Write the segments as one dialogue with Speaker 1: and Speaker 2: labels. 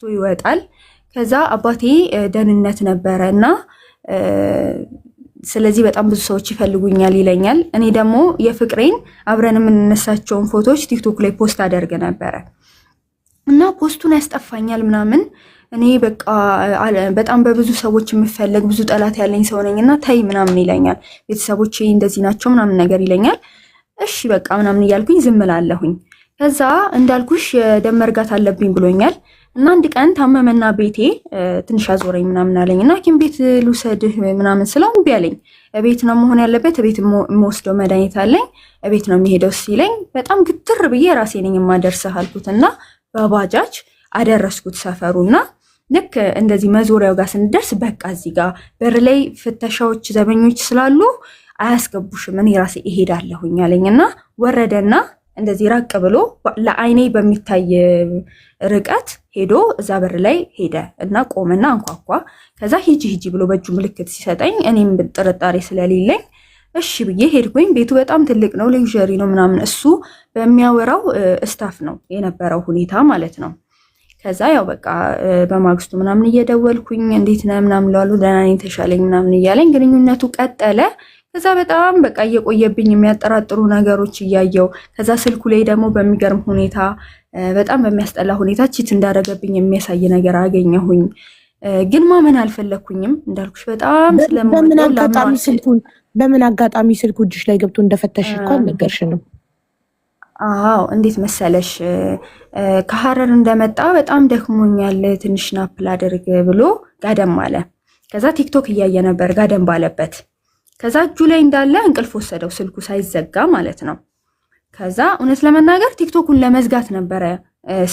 Speaker 1: ይወጣል። ከዛ አባቴ ደህንነት ነበረና ስለዚህ በጣም ብዙ ሰዎች ይፈልጉኛል ይለኛል። እኔ ደግሞ የፍቅሬን አብረን የምንነሳቸውን ፎቶዎች ቲክቶክ ላይ ፖስት አደርግ ነበረ እና ፖስቱን ያስጠፋኛል ምናምን። እኔ በቃ በጣም በብዙ ሰዎች የምፈልግ ብዙ ጠላት ያለኝ ሰው ነኝና ታይ ምናምን ይለኛል። ቤተሰቦቼ እንደዚህ ናቸው ምናምን ነገር ይለኛል። እሺ በቃ ምናምን እያልኩኝ ዝም እላለሁኝ። ከዛ እንዳልኩሽ የደም መርጋት አለብኝ ብሎኛል እና አንድ ቀን ታመመና ቤቴ ትንሽ አዞረኝ ምናምን አለኝና ሐኪም ቤት ልውሰድህ ምናምን ስለው እምቢ አለኝ። እቤት ነው መሆን ያለበት፣ እቤት የምወስደው መድኃኒት አለኝ፣ እቤት ነው የሚሄደው ሲለኝ በጣም ግትር ብዬ ራሴ ነኝ የማደርስህ አልኩትና በባጃጅ አደረስኩት ሰፈሩና ልክ እንደዚህ መዞሪያው ጋር ስንደርስ በቃ እዚህ ጋር በር ላይ ፍተሻዎች ዘበኞች ስላሉ አያስገቡሽም እኔ ራሴ እሄዳለሁኝ አለኝና ወረደና እንደዚህ ራቅ ብሎ ለአይኔ በሚታይ ርቀት ሄዶ እዛ በር ላይ ሄደ እና ቆመና አንኳኳ። ከዛ ሂጂ ብሎ በእጁ ምልክት ሲሰጠኝ እኔም ጥርጣሬ ስለሌለኝ እሺ ብዬ ሄድኩኝ። ቤቱ በጣም ትልቅ ነው፣ ሌክዠሪ ነው ምናምን። እሱ በሚያወራው ስታፍ ነው የነበረው ሁኔታ ማለት ነው። ከዛ ያው በቃ በማግስቱ ምናምን እየደወልኩኝ እንዴት ነህ ምናምን ለዋሉ ደህና ነኝ ተሻለኝ ምናምን እያለኝ ግንኙነቱ ቀጠለ። ከዛ በጣም በቃ እየቆየብኝ የሚያጠራጥሩ ነገሮች እያየው ከዛ ስልኩ ላይ ደግሞ በሚገርም ሁኔታ በጣም በሚያስጠላ ሁኔታ ቺት እንዳደረገብኝ የሚያሳይ ነገር አገኘሁኝ። ግን ማመን አልፈለኩኝም እንዳልኩሽ በጣም
Speaker 2: በምን አጋጣሚ ስልኩ እጅሽ ላይ ገብቶ እንደፈተሽ እኮ አልነገርሽንም።
Speaker 1: አዎ እንዴት መሰለሽ ከሐረር እንደመጣ በጣም ደክሞኛል ትንሽ ናፕ ላደርግ ብሎ ጋደም አለ። ከዛ ቲክቶክ እያየ ነበር ጋደም ባለበት። ከዛ እጁ ላይ እንዳለ እንቅልፍ ወሰደው ስልኩ ሳይዘጋ ማለት ነው። ከዛ እውነት ለመናገር ቲክቶኩን ለመዝጋት ነበረ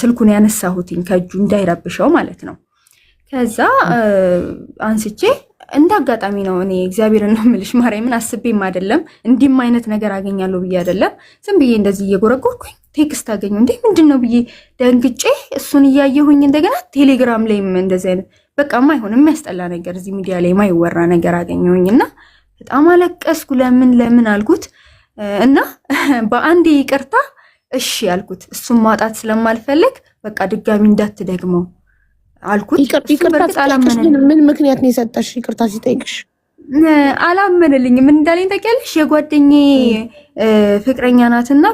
Speaker 1: ስልኩን ያነሳሁትኝ ከእጁ እንዳይረብሸው ማለት ነው። ከዛ አንስቼ እንደ አጋጣሚ ነው እኔ እግዚአብሔርን ነው የምልሽ ማርያምን አስቤም አይደለም እንዲህም አይነት ነገር አገኛለሁ ብዬ አይደለም። ዝም ብዬ እንደዚህ እየጎረጎርኩኝ ቴክስት አገኘሁ። እንዴ ምንድነው ብዬ ደንግጬ እሱን እያየሁኝ እንደገና ቴሌግራም ላይም እንደዚህ አይነት በቃ ማይሆን የሚያስጠላ ነገር እዚህ ሚዲያ ላይ ማይወራ ነገር አገኘሁኝና በጣም አለቀስኩ። ለምን አልኩት እና በአንዴ ይቅርታ እሺ አልኩት። እሱን ማጣት ስለማልፈልግ በቃ ድጋሚ እንዳትደግመው አልኩት።
Speaker 2: ምን ምክንያት ነው የሰጠሽ? ይቅርታ ሲጠይቅሽ
Speaker 1: አላመንልኝም። ምን እንዳለኝ ታውቂያለሽ? የጓደኛዬ ፍቅረኛ ናትና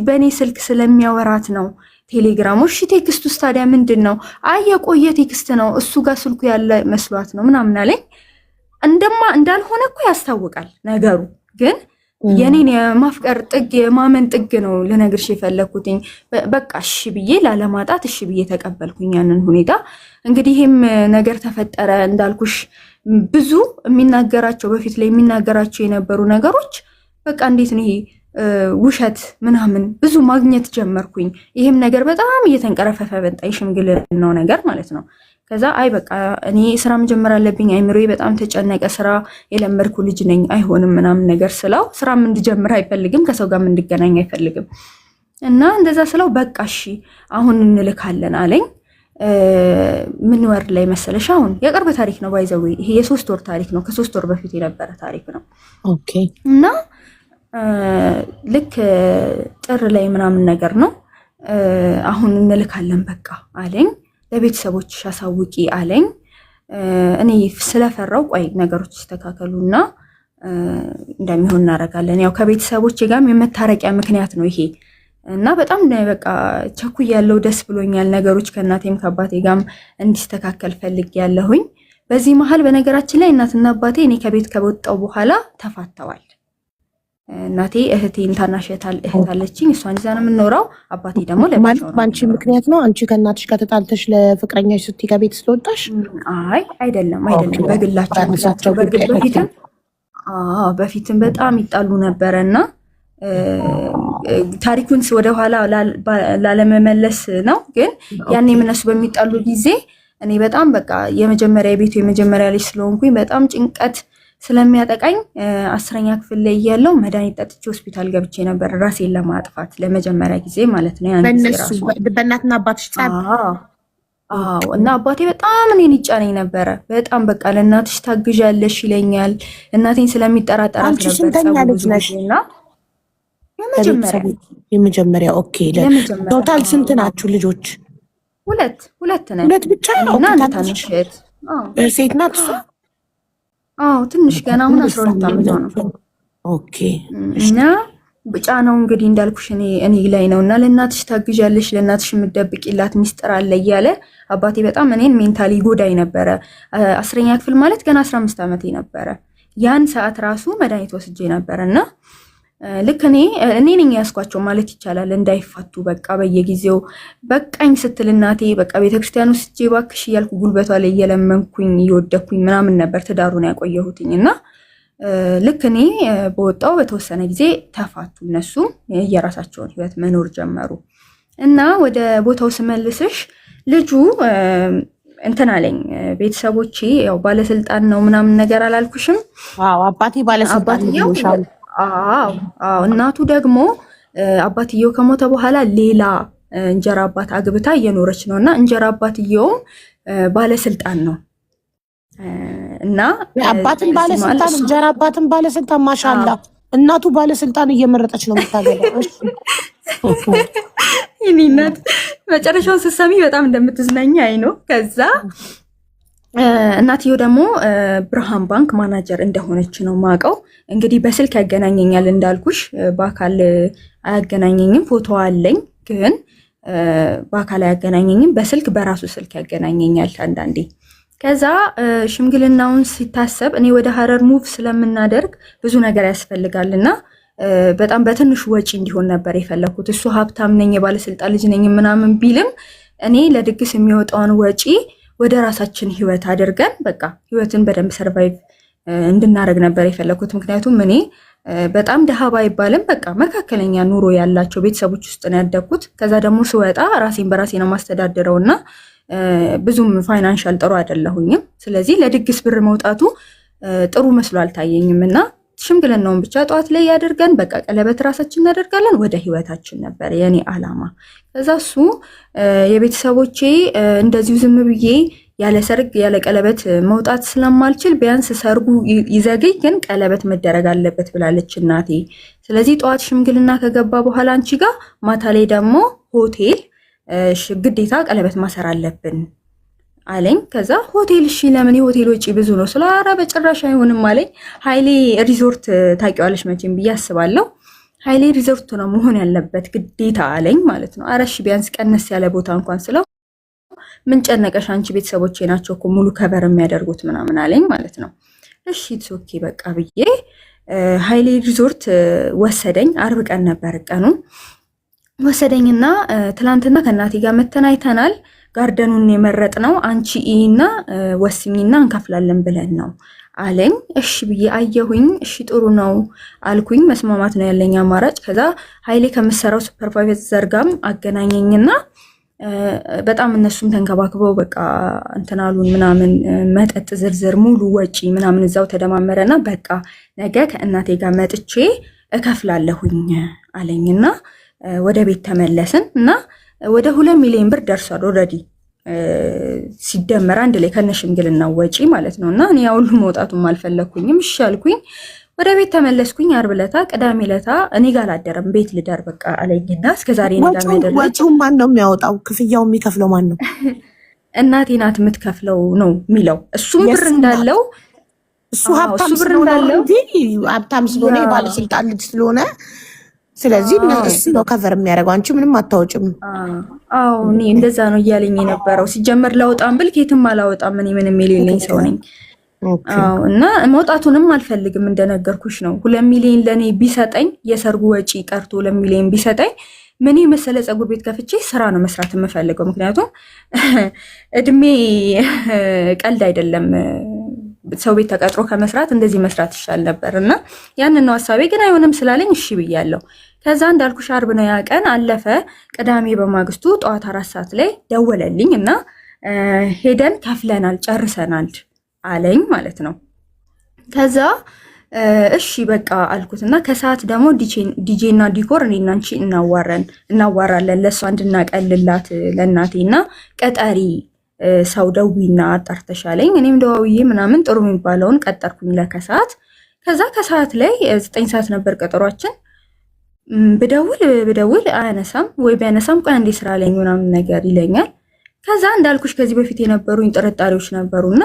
Speaker 1: በእኔ ስልክ ስለሚያወራት ነው ቴሌግራሙ። እሺ ቴክስት ውስጥ ታዲያ ምንድን ነው? አይ የቆየ ቴክስት ነው እሱ ጋር ስልኩ ያለ መስሏት ነው ምናምን አለኝ። እንዳልሆነ እኮ ያስታውቃል ነገሩ። ግን የኔን የማፍቀር ጥግ የማመን ጥግ ነው ልነግርሽ የፈለኩትኝ። በቃ እሺ ብዬ ላለማጣት እሺ ብዬ ተቀበልኩኝ ያንን ሁኔታ። እንግዲህ ይሄም ነገር ተፈጠረ እንዳልኩሽ ብዙ የሚናገራቸው በፊት ላይ የሚናገራቸው የነበሩ ነገሮች በቃ እንዴት ነው ይሄ ውሸት ምናምን ብዙ ማግኘት ጀመርኩኝ። ይሄም ነገር በጣም እየተንቀረፈፈ በጣ የሽምግልናው ነገር ማለት ነው። ከዛ አይ በቃ እኔ ስራ መጀመር አለብኝ፣ አይምሮዬ በጣም ተጨነቀ፣ ስራ የለመድኩ ልጅ ነኝ አይሆንም ምናምን ነገር ስለው ስራም እንድጀምር አይፈልግም፣ ከሰው ጋር እንድገናኝ አይፈልግም። እና እንደዛ ስለው በቃ እሺ አሁን እንልካለን አለኝ። ምን ወር ላይ መሰለሽ? አሁን የቅርብ ታሪክ ነው ባይዘው፣ ይሄ የ3 ወር ታሪክ ነው፣ ከ3 ወር በፊት የነበረ ታሪክ ነው።
Speaker 2: ኦኬ።
Speaker 1: እና ልክ ጥር ላይ ምናምን ነገር ነው አሁን እንልካለን በቃ አለኝ። ለቤተሰቦች አሳውቂ አለኝ። እኔ ስለፈራው ቆይ ነገሮች ይስተካከሉና እንደሚሆን እናደርጋለን። ያው ከቤተሰቦች ጋርም የመታረቂያ ምክንያት ነው ይሄ እና በጣም በቃ ቸኩያለሁ፣ ደስ ብሎኛል። ነገሮች ከእናቴም ከአባቴ ጋርም እንዲስተካከል ፈልጌያለሁኝ። በዚህ መሀል በነገራችን ላይ እናትና አባቴ እኔ ከቤት ከወጣሁ በኋላ ተፋተዋል። እናቴ እህቴን ታናሽ እህት አለችኝ፣ እሷን ይዛ ነው የምንኖረው። አባቴ ደግሞ
Speaker 2: ማለት በአንቺ ምክንያት ነው? አንቺ ከእናትሽ ጋር ተጣልተሽ ለፍቅረኛሽ ስትይ ከቤት ስለወጣሽ?
Speaker 1: አይ አይደለም፣ በግላቸው በፊትም በጣም ይጣሉ ነበረና ታሪኩን ወደኋላ ላለመመለስ ነው። ግን ያኔ እነሱ በሚጣሉ ጊዜ እኔ በጣም በቃ የቤቱ የመጀመሪያ ልጅ ስለሆንኩኝ በጣም ጭንቀት ስለሚያጠቃኝ 10ኛ ክፍል ላይ እያለሁ መድኃኒት ጠጥቼ ሆስፒታል ገብቼ ነበር ራሴን ለማጥፋት ለመጀመሪያ ጊዜ ማለት ነው።
Speaker 2: በእናትና አባትሽ ጻፍ?
Speaker 1: አዎ። እና አባቴ በጣም እኔን ይጫነኝ ነበረ። በጣም በቃ ለእናትሽ ታግዣለሽ ይለኛል። እናቴን ስለሚጠራጠራት ነበር።
Speaker 2: ስንተኛ ልጅ ነሽ? የመጀመሪያ። ኦኬ። ቶታል ስንት ናችሁ ልጆች?
Speaker 1: ሁለት ነን።
Speaker 2: ሁለት ብቻ ነው
Speaker 1: እና አንድ ታናሽ እህት።
Speaker 2: ሴት ናት እሷ?
Speaker 1: አዎ ትንሽ ገና አሁን 12 ዓመቷ ነው።
Speaker 2: ኦኬ
Speaker 1: እና ጫናው እንግዲህ እንዳልኩሽ እኔ ላይ ነው እና ለእናትሽ ታግዣለሽ፣ ለእናትሽ የምትደብቂላት ሚስጥር አለ እያለ አባቴ በጣም እኔን ሜንታሊ ጎዳይ ነበረ። 10ኛ ክፍል ማለት ገና 15 ዓመቴ ነበረ። ያን ሰዓት ራሱ መድኃኒት ወስጄ ነበረ እና ልክ እኔ ነኝ ያስኳቸው ማለት ይቻላል እንዳይፋቱ። በቃ በየጊዜው በቃኝ ስትል እናቴ በቃ ቤተክርስቲያን ውስጥ እባክሽ እያልኩ ጉልበቷ ላይ እየለመንኩኝ እየወደኩኝ ምናምን ነበር ትዳሩን ያቆየሁትኝ እና ልክ እኔ በወጣው በተወሰነ ጊዜ ተፋቱ። እነሱ የራሳቸውን ህይወት መኖር ጀመሩ እና ወደ ቦታው ስመልስሽ ልጁ እንትን አለኝ። ቤተሰቦቼ ያው ባለስልጣን ነው ምናምን ነገር አላልኩሽም?
Speaker 2: አዎ አባቴ ባለስልጣን ነው።
Speaker 1: አዎ እናቱ ደግሞ አባትየው ከሞተ በኋላ ሌላ እንጀራ አባት አግብታ እየኖረች ነው እና እንጀራ አባትየውም ባለስልጣን ነው እና
Speaker 2: አባትን ባለስልጣን እንጀራ አባትን ባለስልጣን ማሻአላ እናቱ ባለስልጣን እየመረጠች ነው የምታገለው።
Speaker 1: እኔ እናት መጨረሻውን ስትሰሚ በጣም እንደምትዝናኝ አይ ነው። ከዛ እናትየው ደግሞ ብርሃን ባንክ ማናጀር እንደሆነች ነው ማቀው። እንግዲህ በስልክ ያገናኘኛል እንዳልኩሽ፣ በአካል አያገናኘኝም። ፎቶ አለኝ ግን በአካል አያገናኘኝም። በስልክ በራሱ ስልክ ያገናኘኛል አንዳንዴ። ከዛ ሽምግልናውን ሲታሰብ እኔ ወደ ሀረር ሙቭ ስለምናደርግ ብዙ ነገር ያስፈልጋልና በጣም በትንሹ ወጪ እንዲሆን ነበር የፈለኩት። እሱ ሀብታም ነኝ የባለስልጣን ልጅ ነኝ ምናምን ቢልም እኔ ለድግስ የሚወጣውን ወጪ ወደ ራሳችን ህይወት አድርገን በቃ ህይወትን በደንብ ሰርቫይቭ እንድናደርግ ነበር የፈለኩት። ምክንያቱም እኔ በጣም ደሃ ባይባልም በቃ መካከለኛ ኑሮ ያላቸው ቤተሰቦች ውስጥ ነው ያደግኩት። ከዛ ደግሞ ስወጣ ራሴን በራሴ ነው ማስተዳደረውና ብዙም ፋይናንሻል ጥሩ አይደለሁኝም። ስለዚህ ለድግስ ብር መውጣቱ ጥሩ መስሎ አልታየኝም እና ሽምግልናውን ብቻ ጠዋት ላይ ያደርገን በቃ ቀለበት ራሳችን እናደርጋለን ወደ ህይወታችን ነበር የኔ አላማ። ከዛ እሱ የቤተሰቦቼ እንደዚሁ ዝም ብዬ ያለ ሰርግ ያለ ቀለበት መውጣት ስለማልችል ቢያንስ ሰርጉ ይዘግይ ግን ቀለበት መደረግ አለበት ብላለች እናቴ። ስለዚህ ጠዋት ሽምግልና ከገባ በኋላ አንቺ ጋር ማታ ላይ ደግሞ ሆቴል ግዴታ ቀለበት ማሰር አለብን አለኝ። ከዛ ሆቴል እሺ ለምን የሆቴል ወጪ ብዙ ነው ስለ ኧረ በጭራሽ አይሆንም አለኝ። ኃይሌ ሪዞርት ታውቂዋለሽ መቼም ብዬ አስባለሁ። ኃይሌ ሪዞርት ነው መሆን ያለበት ግዴታ አለኝ ማለት ነው። ኧረ እሺ ቢያንስ ቀነስ ያለ ቦታ እንኳን ስለው ምን ጨነቀሽ አንቺ ቤተሰቦቼ ናቸው እኮ ሙሉ ከበር የሚያደርጉት ምናምን አለኝ ማለት ነው። እሺ ኦኬ በቃ ብዬ ኃይሌ ሪዞርት ወሰደኝ። አርብ ቀን ነበር ቀኑ። ወሰደኝና ትላንትና ከእናቴ ጋር መተን አይተናል። ጋርደኑን የመረጥነው አንቺ እና ወስኝና እንከፍላለን ብለን ነው አለኝ። እሺ ብዬ አየሁኝ። እሺ ጥሩ ነው አልኩኝ። መስማማት ነው ያለኝ አማራጭ። ከዛ ኃይሌ ከምሰራው ሱፐርቫይዘር ጋርም አገናኘኝና በጣም እነሱም ተንከባክበው በቃ እንትናሉን ምናምን መጠጥ ዝርዝር ሙሉ ወጪ ምናምን እዛው ተደማመረና በቃ ነገ ከእናቴ ጋር መጥቼ እከፍላለሁኝ አለኝና ወደ ቤት ተመለስን እና ወደ 2 ሚሊዮን ብር ደርሷል ኦልሬዲ ሲደመር አንድ ላይ ከነሽምግልና ወጪ ማለት ነው። እና እኔ ያው ሁሉ መውጣቱም አልፈለኩኝም። እሺ አልኩኝ። ወደ ቤት ተመለስኩኝ። ዓርብ ዕለት ቅዳሜ ዕለት እኔ ጋር አላደረም ቤት ልደር በቃ አለኝና እስከዛሬ ነገር ማደረ
Speaker 2: ወጪው ማን ነው የሚያወጣው? ክፍያው የሚከፍለው ማን ነው?
Speaker 1: እናቴ ናት የምትከፍለው ነው የሚለው። እሱም ብር እንዳለው
Speaker 2: እሱ ሀብታም ስለሆነ እንጂ ሀብታም ስለሆነ የባለስልጣን ልጅ ስለሆነ ስለዚህ እሱ ነው ከቨር የሚያደርገው። አንቺ ምንም አታወጭም።
Speaker 1: አዎ እኔ እንደዛ ነው እያለኝ የነበረው። ሲጀመር ላወጣም ብል ከየትም አላወጣም። እኔ ምንም የሌለኝ ሰው ነኝ። አዎ እና መውጣቱንም አልፈልግም እንደነገርኩሽ ነው። 2 ሚሊዮን ለኔ ቢሰጠኝ የሰርጉ ወጪ ቀርቶ 2 ሚሊዮን ቢሰጠኝ ምን መሰለ ፀጉር ቤት ከፍቼ ስራ ነው መስራት የምፈልገው። ምክንያቱም እድሜ ቀልድ አይደለም። ሰው ቤት ተቀጥሮ ከመስራት እንደዚህ መስራት ይሻል ነበር እና ያንን ነው ሐሳቤ። ግን አይሆንም ስላለኝ እሺ ብያለሁ። ከዛ እንዳልኩሽ ዓርብ ነው ያ ቀን አለፈ። ቅዳሜ በማግስቱ ጠዋት 4 ሰዓት ላይ ደወለልኝ እና ሄደን ከፍለናል ጨርሰናል አለኝ ማለት ነው። ከዛ እሺ በቃ አልኩትና ከሰዓት ደግሞ ዲጄ እና ዲኮር እኔና አንቺ እናዋራለን ለሷ እንድናቀልላት ለእናቴና ቀጠሪ ሰው ደዊና አጣርተሻለኝ። እኔም ደዋውዬ ምናምን ጥሩ የሚባለውን ቀጠርኩኝ ለከሰዓት። ከዛ ከሰዓት ላይ 9 ሰዓት ነበር ቀጠሯችን። ብደውል አያነሳም ወይ ቢያነሳም ቆይ አንዴ ስራ ላይ ምናምን ነገር ይለኛል። ከዛ እንዳልኩሽ ከዚህ በፊት የነበሩኝ ጥርጣሬዎች ነበሩና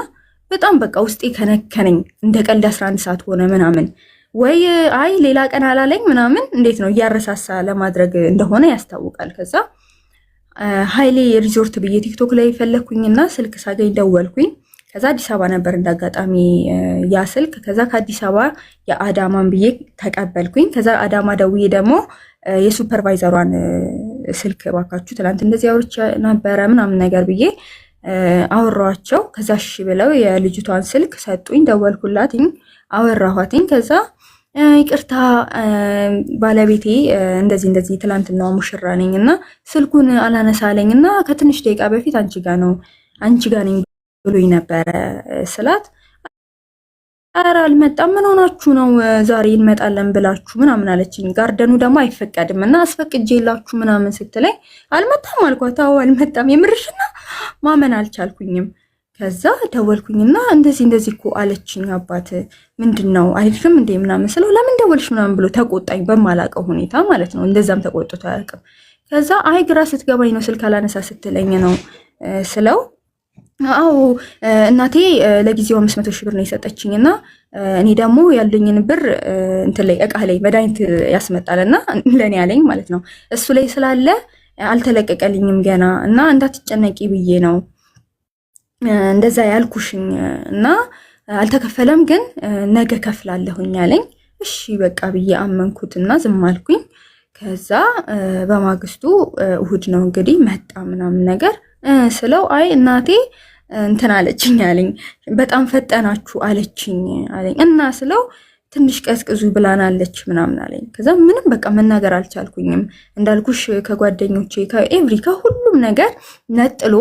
Speaker 1: በጣም በቃ ውስጤ ከነከነኝ። እንደ ቀልድ 11 ሰዓት ሆነ ምናምን ወይ አይ ሌላ ቀን አላለኝ ምናምን እንዴት ነው እያረሳሳ ለማድረግ እንደሆነ ያስታውቃል። ከዛ ኃይሌ ሪዞርት ብዬ ቲክቶክ ላይ ፈለኩኝና ስልክ ሳገኝ ደወልኩኝ። ከዛ አዲስ አበባ ነበር እንዳጋጣሚ ያ ስልክ። ከዛ ከአዲስ አበባ የአዳማን ብዬ ተቀበልኩኝ። ከዛ አዳማ ደውዬ ደግሞ የሱፐርቫይዘሯን ስልክ ባካችሁ ትናንት እንደዚህ አውርቼ ነበረ ምናምን ነገር ብዬ አወራኋቸው። ከዛ እሺ ብለው የልጅቷን ስልክ ሰጡኝ። ደወልኩላትኝ፣ አወራኋትኝ። ከዛ ይቅርታ ባለቤቴ እንደዚህ እንደዚህ ትላንትና ሙሽራ ነኝ እና ስልኩን አላነሳለኝ እና ከትንሽ ደቂቃ በፊት አንቺ ጋር ነኝ ብሎኝ ነበረ ስላት፣ ኧረ አልመጣም፣ ምን ሆናችሁ ነው ዛሬ እንመጣለን ብላችሁ ምናምን አለችኝ። ጋርደኑ ደግሞ አይፈቀድም እና አስፈቅጄላችሁ ምናምን ስትለኝ አልመጣም አልኳት። አዎ አልመጣም፣ የምርሽና ማመን አልቻልኩኝም። ከዛ ደወልኩኝና እንደዚህ እኮ አለችኝ። አባት ምንድን ነው አይልሽም እንዴ ምናምን ስለው ለምን ደወልሽ ምናምን ብሎ ተቆጣኝ፣ በማላቀው ሁኔታ ማለት ነው። እንደዛም ተቆጥቶ አያውቅም። ከዛ አይ ግራ ስትገባኝ ነው ስልክ አላነሳ ስትለኝ ነው ስለው፣ አዎ እናቴ ለጊዜው 500 ሺህ ብር ነው የሰጠችኝ እና እኔ ደግሞ ያለኝን ብር እንትን ላይ እቃ ላይ መድኃኒት ያስመጣልና ለእኔ ያለኝ ማለት ነው እሱ ላይ ስላለ አልተለቀቀልኝም ገና እና እንዳትጨነቂ ብዬ ነው እንደዛ ያልኩሽኝ እና አልተከፈለም፣ ግን ነገ ከፍላለሁኝ አለኝ። እሺ በቃ ብዬ አመንኩትና ዝም አልኩኝ። ከዛ በማግስቱ እሁድ ነው እንግዲህ መጣ ምናምን ነገር ስለው አይ እናቴ እንትን አለችኝ አለኝ። በጣም ፈጠናችሁ አለችኝ አለኝ እና ስለው ትንሽ ቀዝቅዙ ብላናለች ምናምን አለኝ። ከዛ ምንም በቃ መናገር አልቻልኩኝም። እንዳልኩሽ ከጓደኞቼ ከኤቭሪ ከሁሉም ነገር ነጥሎ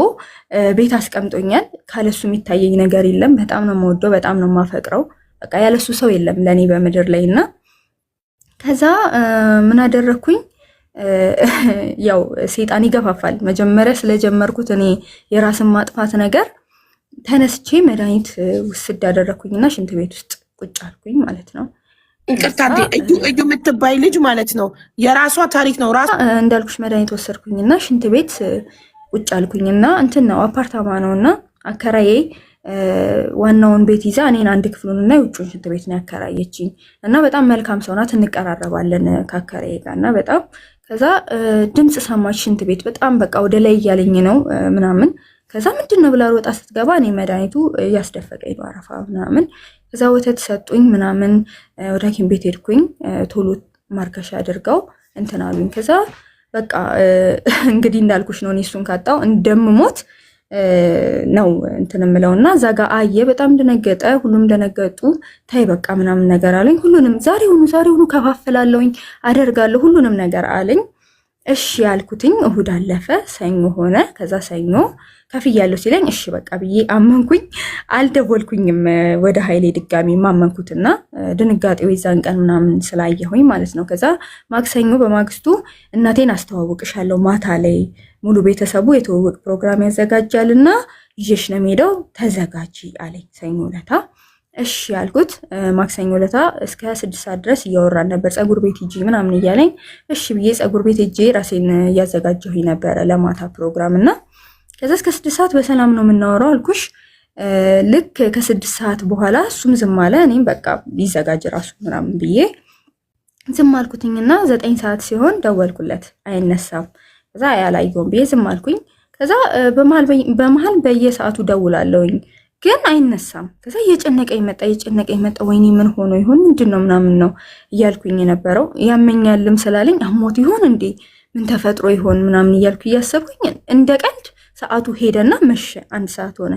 Speaker 1: ቤት አስቀምጦኛል። ካለሱ የሚታየኝ ነገር የለም። በጣም ነው የምወደው፣ በጣም ነው የማፈቅረው። በቃ ያለሱ ሰው የለም ለኔ በምድር ላይ እና ከዛ ምን አደረኩኝ? ያው ሴጣን ይገፋፋል። መጀመሪያ ስለጀመርኩት እኔ የራስን ማጥፋት ነገር ተነስቼ መድኃኒት ውስድ ያደረኩኝና ሽንት ቤት ውስጥ ቁጭ አልኩኝ ማለት ነው።
Speaker 2: ይቅርታ እዩ የምትባይ ልጅ ማለት ነው የራሷ ታሪክ ነው። ራሷ
Speaker 1: እንዳልኩሽ መድኃኒት ወሰድኩኝና ሽንት ቤት ቁጭ አልኩኝና እንትን ነው አፓርታማ ነውና አከራዬ ዋናውን ቤት ይዛ እኔን አንድ ክፍሉንና የውጭውን ሽንት ቤት ነው ያከራየችኝ እና በጣም መልካም ሰው ናት። እንቀራረባለን ከአከራዬ ጋር እና በጣም ከዛ ድምፅ ሰማች ሽንት ቤት በጣም በቃ ወደ ላይ እያለኝ ነው ምናምን። ከዛ ምንድን ነው ብላ ሮጣ ስትገባ እኔ መድኃኒቱ እያስደፈቀኝ ነው አረፋ ምናምን። ከዛ ወተት ሰጡኝ ምናምን። ወደ ሐኪም ቤት ሄድኩኝ። ቶሎ ማርከሻ አድርገው እንትን አሉኝ። ከዛ በቃ እንግዲህ እንዳልኩሽ ነው እኔ እሱን ካጣው እንደምሞት ነው እንትን የምለውና እዛ ጋ አየ። በጣም ደነገጠ፣ ሁሉም ደነገጡ። ታይ በቃ ምናምን ነገር አለኝ። ሁሉንም ዛሬውኑ ከፋፍላለሁኝ አደርጋለሁ ሁሉንም ነገር አለኝ። እሺ ያልኩትኝ እሁድ አለፈ፣ ሰኞ ሆነ። ከዛ ሰኞ ከፍያለሁ ሲለኝ እሺ በቃ ብዬ አመንኩኝ። አልደወልኩኝም ወደ ኃይሌ ድጋሚ ማመንኩትና ድንጋጤው የዛን ቀን ምናምን ስላየሁኝ ማለት ነው። ከዛ ማክሰኞ በማግስቱ እናቴን አስተዋውቅሻለሁ ማታ ላይ ሙሉ ቤተሰቡ የትውውቅ ፕሮግራም ያዘጋጃልና ይዤሽ ነው የምሄደው ተዘጋጂ አለኝ ሰኞ ለታ። እሺ ያልኩት ማክሰኞ ለታ እስከ 6 ሰዓት ድረስ እያወራን ነበር። ፀጉር ቤት ሂጂ ምናምን እያለኝ እሺ ብዬ ፀጉር ቤት ሂጄ ራሴን እያዘጋጀሁኝ ነበረ ለማታ ፕሮግራም እና ከዛ እስከ 6 ሰዓት በሰላም ነው የምናወራው አልኩሽ። ልክ ከ6 ሰዓት በኋላ እሱም ዝም አለ። እኔም በቃ ቢዘጋጅ ራሱ ምናምን ብዬ ዝም አልኩትኝና 9 ሰዓት ሲሆን ደወልኩለት፣ አይነሳም። ከዛ ያላየውም ብዬ ዝም አልኩኝ። ከዛ በመሃል በየሰዓቱ ደውላለሁኝ ግን አይነሳም። ከዛ እየጨነቀኝ መጣ። ወይኔ ምን ሆኖ ይሆን ምንድን ነው ምናምን ነው እያልኩኝ የነበረው። ያመኛልም ስላለኝ አሞት ይሆን እንዴ ምን ተፈጥሮ ይሆን ምናምን እያልኩ እያሰብኩኝ እንደ ቀልድ ሰዓቱ ሄደና መሸ። 1 ሰዓት ሆነ።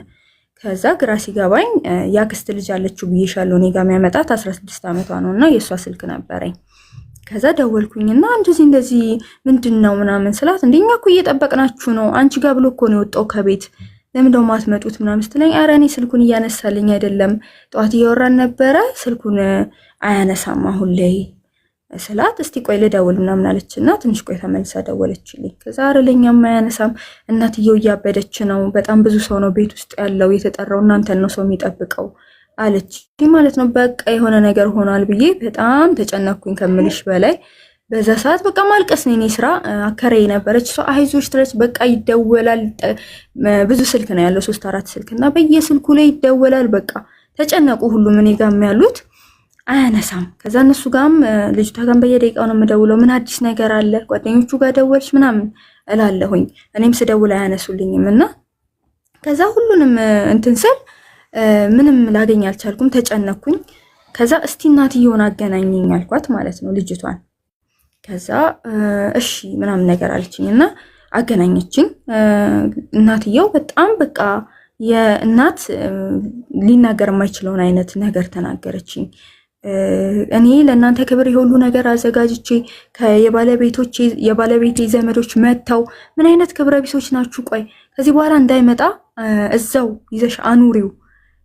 Speaker 1: ከዛ ግራ ሲገባኝ ያክስት ልጅ አለችው ብዬሻለሁ እኔ ጋር የሚያመጣት 16 ዓመቷ ነው እና የእሷ ስልክ ነበረኝ። ከዛ ደወልኩኝና እንደዚህ ምንድን ነው ምናምን ስላት እንደኛ እኮ እየጠበቅናችሁ ነው አንቺ ጋር ብሎ እኮ ነው የወጣው ከቤት ለምን ደው ማትመጡት ምናምን ስትለኝ ኧረ እኔ ስልኩን እያነሳልኝ አይደለም ጠዋት እያወራን ነበረ ስልኩን አያነሳም አሁን ላይ ስላት እስቲ ቆይ ልደውል ምናምን አለችና ትንሽ ቆይ ተመልሳ ደወለችልኝ። ከዛ ኧረ ለኛም አያነሳም እናትየው እያበደች ነው በጣም ብዙ ሰው ነው ቤት ውስጥ ያለው የተጠራው እናንተን ነው ሰው የሚጠብቀው አለች ማለት ነው። በቃ የሆነ ነገር ሆኗል ብዬ በጣም ተጨነኩኝ ከምልሽ በላይ። በዛ ሰዓት በቃ ማልቀስ ነው የኔ ስራ። አከራይ ነበረች እሷ አይዞሽ ትለች። በቃ ይደወላል፣ ብዙ ስልክ ነው ያለው 3-4 ስልክ እና በየስልኩ ላይ ይደወላል። በቃ ተጨነቁ ሁሉም እኔ ጋርም ያሉት አያነሳም። ከዛ እነሱ ጋርም ልጅቷ ጋርም በየደቂቃው ነው የምደውለው። ምን አዲስ ነገር አለ ጓደኞቹ ጋር ደወልሽ ምናምን እላለሁኝ። እኔም ስደውል አያነሱልኝም እና ከዛ ሁሉንም እንትን ስል ምንም ላገኝ አልቻልኩም። ተጨነኩኝ። ከዛ እስቲ እናትየውን አገናኘኝ አልኳት ማለት ነው ልጅቷን። ከዛ እሺ ምናምን ነገር አለችኝ እና አገናኘችኝ። እናትየው በጣም በቃ የእናት ሊናገር የማይችለውን አይነት ነገር ተናገረችኝ። እኔ ለእናንተ ክብር የሁሉ ነገር አዘጋጅቼ የባለቤቴ ዘመዶች መጥተው ምን አይነት ክብረ ቢሶች ናችሁ? ቆይ ከዚህ በኋላ እንዳይመጣ እዛው ይዘሽ አኑሪው።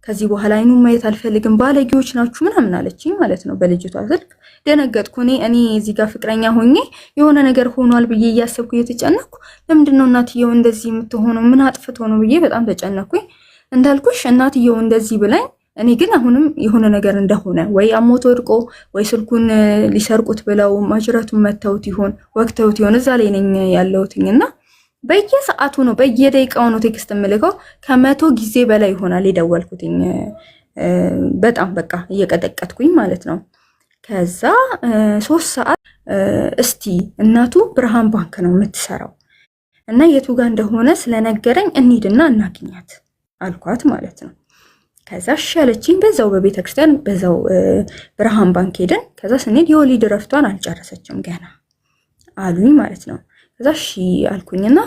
Speaker 1: ከዚህ በኋላ አይኑ ማየት አልፈልግም፣ ባለጌዎች ናችሁ ምናምን አለችኝ ማለት ነው በልጅቷ ስልክ። ደነገጥኩ። እኔ እዚህ ጋር ፍቅረኛ ሆኜ የሆነ ነገር ሆኗል ብዬ እያሰብኩ እየተጨነቅኩ ለምንድነው እናትየው እንደዚህ የምትሆነው? ምን አጥፍቶ ነው ብዬ በጣም ተጨነቅኩኝ። እንዳልኩሽ እናትየው እንደዚህ ብላኝ እኔ ግን አሁንም የሆነ ነገር እንደሆነ ወይ አሞት ወድቆ ወይ ስልኩን ሊሰርቁት ብለው ማጅራቱን መተውት ይሆን ወቅተውት ይሆን እዛ ላይ ነኝ ያለሁትኝና በየሰዓቱ ነው በየደቂቃው ነው ቴክስት የምልከው። 100 ጊዜ በላይ ይሆናል የደወልኩትኝ። በጣም በቃ እየቀጠቀጥኩኝ ማለት ነው። ከዛ 3 ሰዓት እስቲ እናቱ ብርሃን ባንክ ነው የምትሰራው እና የቱ ጋር እንደሆነ ስለነገረኝ እንሂድና እናግኛት አልኳት ማለት ነው። ከዛ እሺ አለችኝ። በዛው በቤተክርስቲያን በዛው ብርሃን ባንክ ሄደን ከዛ ስንሄድ የወሊድ እረፍቷን አልጨረሰችም ገና አሉኝ ማለት ነው። ከዛ እሺ አልኩኝና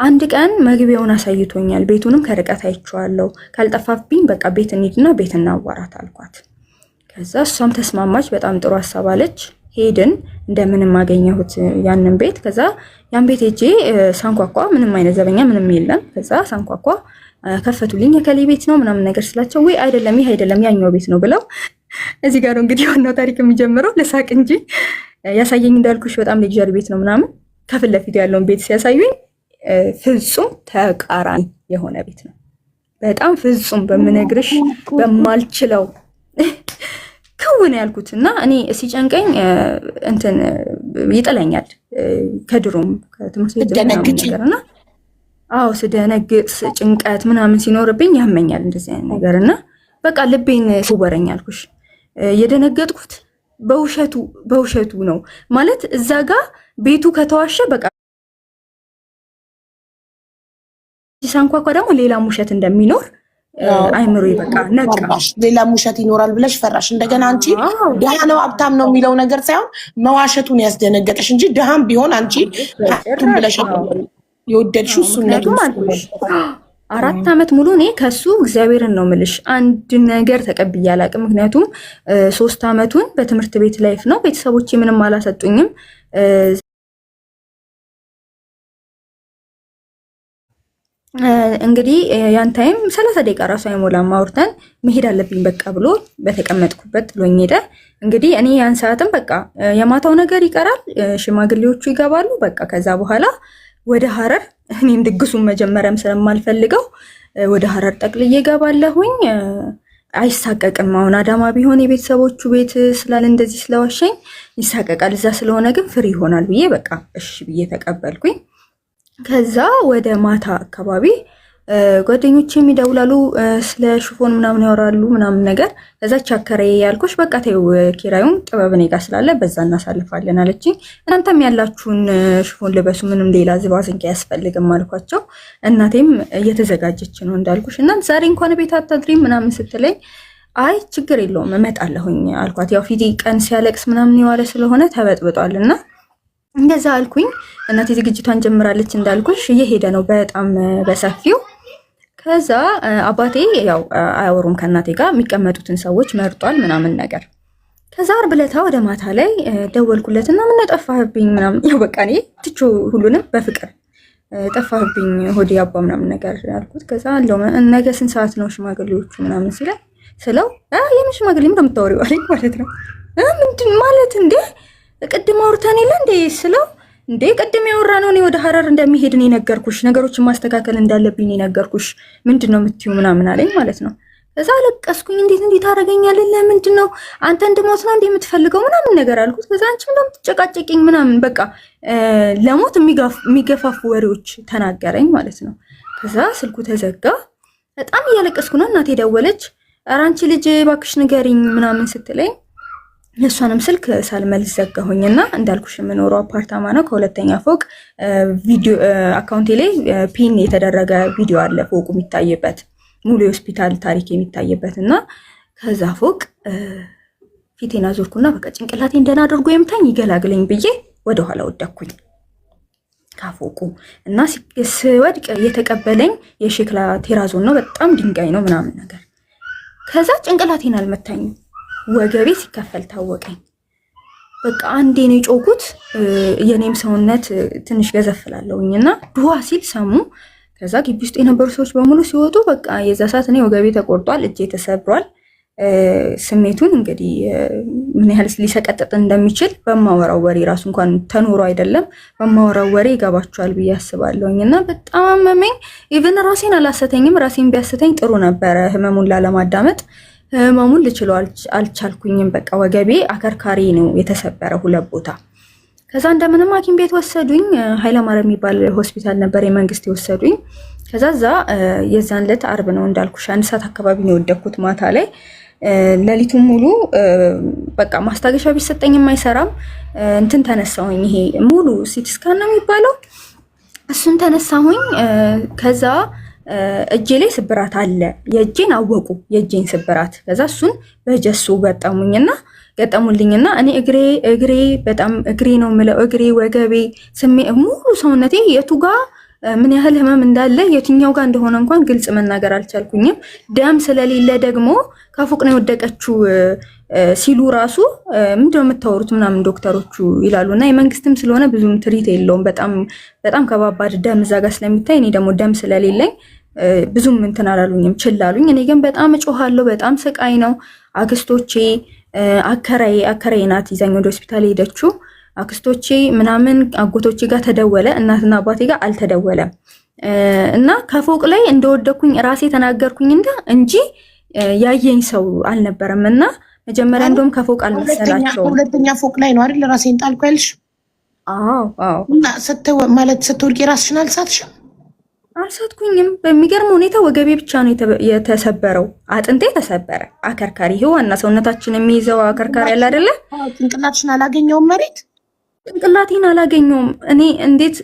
Speaker 1: አንድ ቀን መግቢያውን አሳይቶኛል። ቤቱንም ከርቀት አይቼዋለሁ። ካልጠፋብኝ በቃ ቤት እንሂድና ቤት እናዋራት አልኳት። ከዛ እሷም ተስማማች። በጣም ጥሩ ሀሳብ አለች። ሄድን። እንደምንም አገኘሁት ያንን ቤት። ከዛ ያን ቤት ሄጄ ሳንኳኳ ምንም አይነት ዘበኛ ምንም የለም። ከዛ ሳንኳኳ ከፈቱልኝ። የከሌ ቤት ነው ምናምን ነገር ስላቸው ወይ አይደለም ይሄ አይደለም ያኛው ቤት ነው ብለው እዚህ ጋር ነው እንግዲህ ዋናው ታሪክ የሚጀምረው። ለሳቅ እንጂ ያሳየኝ እንዳልኩሽ በጣም ሌክዠሪ ቤት ነው ምናምን። ከፊት ለፊት ያለውን ቤት ሲያሳዩኝ ፍጹም ተቃራኒ የሆነ ቤት ነው። በጣም ፍጹም በምነግርሽ በማልችለው ክውን ያልኩት እና እኔ ሲጨንቀኝ እንትን ይጥለኛል ከድሮም ከትምህርት ቤት ነገርና አዎ ስደነግጥ ጭንቀት ምናምን ሲኖርብኝ ያመኛል እንደዚህ አይነት ነገርና በቃ ልቤን ሲወረኝ አልኩሽ። የደነገጥኩት በውሸቱ ነው ማለት እዛ ጋር ቤቱ ከተዋሸ በቃ ሳንኳኳ ደግሞ ሌላም ውሸት እንደሚኖር አይምሮ በቃ ነቃ።
Speaker 2: ሌላም ውሸት ይኖራል ብለሽ ፈራሽ። እንደገና አንቺ ደሃ ነው ሀብታም ነው የሚለው ነገር ሳይሆን መዋሸቱን ያስደነገጠሽ እንጂ ደሃም ቢሆን አንቺ ሀብቱን ብለሽ የወደድሽው እሱን ነው ማለት
Speaker 1: 4 ዓመት ሙሉ እኔ ከሱ እግዚአብሔርን ነው የምልሽ አንድ ነገር ተቀብዬ አላውቅም። ምክንያቱም 3 ዓመቱን በትምህርት ቤት ላይፍ ነው። ቤተሰቦቼ ምንም አላሰጡኝም። እንግዲህ ያን ታይም 30 ደቂቃ ራሱ አይሞላም አውርተን መሄድ አለብኝ በቃ ብሎ በተቀመጥኩበት ጥሎኝ ሄደ። እንግዲህ እኔ ያን ሰዓትም በቃ የማታው ነገር ይቀራል፣ ሽማግሌዎቹ ይገባሉ። በቃ ከዛ በኋላ ወደ ሐረር እኔም ድግሱን መጀመሪያም ስለማልፈልገው ወደ ሐረር ጠቅልዬ እገባለሁኝ። አይሳቀቅም። አሁን አዳማ ቢሆን የቤተሰቦቹ ቤት ስላለ እንደዚህ ስለዋሸኝ ይሳቀቃል። እዛ ስለሆነ ግን ፍሪ ይሆናል ብዬ በቃ እሺ ብዬ ተቀበልኩኝ። ከዛ ወደ ማታ አካባቢ ጓደኞቼም ይደውላሉ፣ ስለ ሽፎን ምናምን ያወራሉ ምናምን ነገር። ከዛ ቻከሬ ያልኩሽ በቃ ተይው ኪራዩን ጥበብ እኔ ጋር ስላለ በዛ እናሳልፋለን አለችኝ። እናንተም ያላችሁን ሽፎን ልበሱ፣ ምንም ሌላ ዝባዝንኬ አያስፈልግም አልኳቸው። እናቴም እየተዘጋጀች ነው እንዳልኩሽ እና ዛሬ እንኳን ቤት አታድሪም ምናምን ስትለኝ አይ ችግር የለውም እመጣለሁኝ አልኳት። ያው ፊቴ ቀን ሲያለቅስ ምናምን የዋለ ስለሆነ ተበጥብጧልና እንደዛ አልኩኝ። እናቴ ዝግጅቷን ጀምራለች እንዳልኩሽ እየሄደ ነው በጣም በሰፊው። ከዛ አባቴ ያው አያወሩም ከእናቴ ጋር የሚቀመጡትን ሰዎች መርጧል ምናምን ነገር። ከዛ ዓርብ ዕለት ወደ ማታ ላይ ደወልኩለትና ምን ጠፋህብኝ ምናምን ያው በቃ እኔ ትቾ ሁሉንም በፍቅር ጠፋህብኝ ሆዴ አባ ምናምን ነገር አልኩት። ከዛ አለው ነገ ስንት ሰዓት ነው ሽማግሌዎቹ ምናምን ሲለኝ ስለው የምን ሽማግሌ ምንድን ነው የምታወሪው አለኝ ማለት ነው። ምንድን ማለት እንዴ ቅድም አውርተን የለ እንዴ ስለው እንዴ ቅድም ያወራ ነው እኔ ወደ ሐረር እንደሚሄድ ነው የነገርኩሽ፣ ነገሮችን ማስተካከል እንዳለብኝ ነው የነገርኩሽ፣ ምንድነው የምትይው ምናምን አለኝ ማለት ነው። ከዛ አለቀስኩኝ። እንዴት አደረገኛለህ? ለምንድን ነው አንተ እንድሞት ነው እንዴ የምትፈልገው ምናምን ነገር አልኩት። ከዛ አንቺ ምንም ትጨቃጨቂኝ ምናምን በቃ ለሞት የሚገፋፉ ወሬዎች ተናገረኝ ማለት ነው። ከዛ ስልኩ ተዘጋ። በጣም እያለቀስኩ ነው። እናቴ ደወለች። ኧረ አንቺ ልጅ እባክሽ ንገሪኝ ምናምን ስትለኝ የእሷንም ስልክ ሳልመልስ ዘጋሁኝና እንዳልኩሽ የምኖረው አፓርታማ ነው። ከሁለተኛ ፎቅ ቪዲዮ አካውንቴ ላይ ፒን የተደረገ ቪዲዮ አለ ፎቁ የሚታይበት ሙሉ የሆስፒታል ታሪክ የሚታይበት እና ከዛ ፎቅ ፊቴን አዞርኩና በቃ ጭንቅላቴን ደህና አድርጎ የምታኝ ይገላግለኝ ብዬ ወደኋላ ወደኩኝ ካፎቁ እና ስወድቅ የተቀበለኝ የሸክላ ቴራዞን ነው። በጣም ድንጋይ ነው ምናምን ነገር። ከዛ ጭንቅላቴን አልመታኝም፣ ወገቤ ሲከፈል ታወቀኝ። በቃ አንዴ ነው የጮኩት። የኔም ሰውነት ትንሽ ገዘፍላለሁኝና ድዋ ሲል ሰሙ። ከዛ ግቢ ውስጥ የነበሩ ሰዎች በሙሉ ሲወጡ በቃ የዛ ሰዓት እኔ ወገቤ ተቆርጧል፣ እጄ ተሰብሯል። ስሜቱን እንግዲህ ምን ያህል ሊሰቀጥጥ እንደሚችል በማወራው ወሬ ራሱ እንኳን ተኖሮ አይደለም በማወራው ወሬ ይገባቸዋል ብዬ አስባለሁኝ። እና በጣም አመመኝ። ኢቭን ራሴን አላሰተኝም። ራሴን ቢያስተኝ ጥሩ ነበረ ህመሙን ላለማዳመጥ። ህመሙን ልችለው አልቻልኩኝም። በቃ ወገቤ አከርካሪ ነው የተሰበረ 2 ቦታ። ከዛ እንደምንም ሐኪም ቤት ወሰዱኝ። ኃይለማርያም የሚባል ሆስፒታል ነበር የመንግስት የወሰዱኝ። ከዛ እዛ የዛን ዕለት አርብ ነው እንዳልኩሽ 1 ሰዓት አካባቢ ነው የወደኩት ማታ ላይ። ሌሊቱን ሙሉ በቃ ማስታገሻ ቢሰጠኝም አይሰራም። እንትን ተነሳሁኝ። ይሄ ሙሉ ሲቲ ስካን ነው የሚባለው፣ እሱን ተነሳሁኝ። ከዛ እጄ ላይ ስብራት አለ። የእጄን አወቁ የእጄን ስብራት። ከዛ እሱን በጀሱ ገጠሙልኝና እኔ እግሬ በጣም እግሬ ነው የምለው፣ እግሬ፣ ወገቤ፣ ሙሉ ሰውነቴ የቱጋ ምን ያህል ህመም እንዳለ የትኛው ጋር እንደሆነ እንኳን ግልጽ መናገር አልቻልኩኝም። ደም ስለሌለ ደግሞ ከፎቅ ነው የወደቀችው ሲሉ ራሱ ምንድነው የምታወሩት ምናምን ዶክተሮቹ ይላሉና የመንግስትም ስለሆነ ብዙም ትሪት የለውም። በጣም ከባባድ ደም እዛ ጋር ስለሚታይ እኔ ደግሞ ደም ስለሌለኝ ብዙም እንትን አላሉኝም፣ ችላሉኝ። እኔ ግን በጣም እጮሃለሁ። በጣም ስቃይ ነው። አክስቶቼ አከራዬ ናት ይዛኝ ወደ ሆስፒታል ሄደችው። አክስቶቼ ምናምን አጎቶቼ ጋር ተደወለ፣ እናትና አባቴ ጋር አልተደወለም። እና ከፎቅ ላይ እንደወደኩኝ ራሴ ተናገርኩኝ እንጂ ያየኝ ሰው አልነበረም። እና መጀመሪያ እንደውም ከፎቅ አልመሰላቸው።
Speaker 2: ሁለተኛ ፎቅ ላይ ነው አይደል ራሴን ጣልኩ ያልሽ?
Speaker 1: አዎ።
Speaker 2: እና ስትወድቂ ራስሽን አልሳትሽም?
Speaker 1: አልሳትኩኝም። በሚገርም ሁኔታ ወገቤ ብቻ ነው የተሰበረው። አጥንቴ ተሰበረ። አከርካሪ ይሄ ዋና ሰውነታችን የሚይዘው አከርካሪ አለ አይደለ?
Speaker 2: ጭንቅላትሽን አላገኘውም መሬት
Speaker 1: ጭንቅላቴን አላገኘውም። እኔ እንዴት